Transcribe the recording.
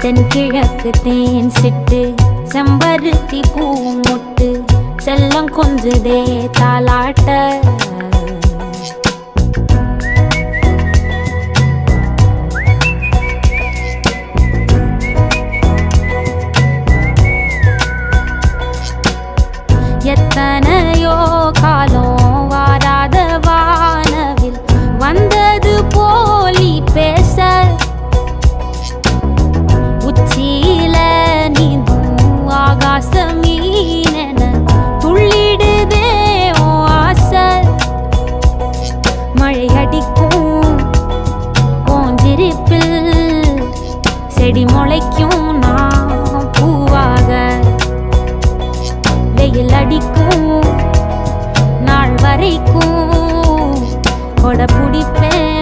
தென்கிழக்கு தேன் சிட்டு செம்பருத்தி பூ முட்டு செல்லம் கொஞ்சுதே தாலாட்ட எத்தனையோ காலம் வாராத வானவில் வந்தது போலி பேச உச்சியில நீந்தும் ஆகாச மீனென துள்ளிடுதே ஓ ஆசை மழை அடிக்கும் ஓஞ்சிருப்பில் செடி முளைக்கும் நான் பூவாக வெயில் அடிக்கும் நாள் வரைக்கும் கொடை பிடிப்பேன்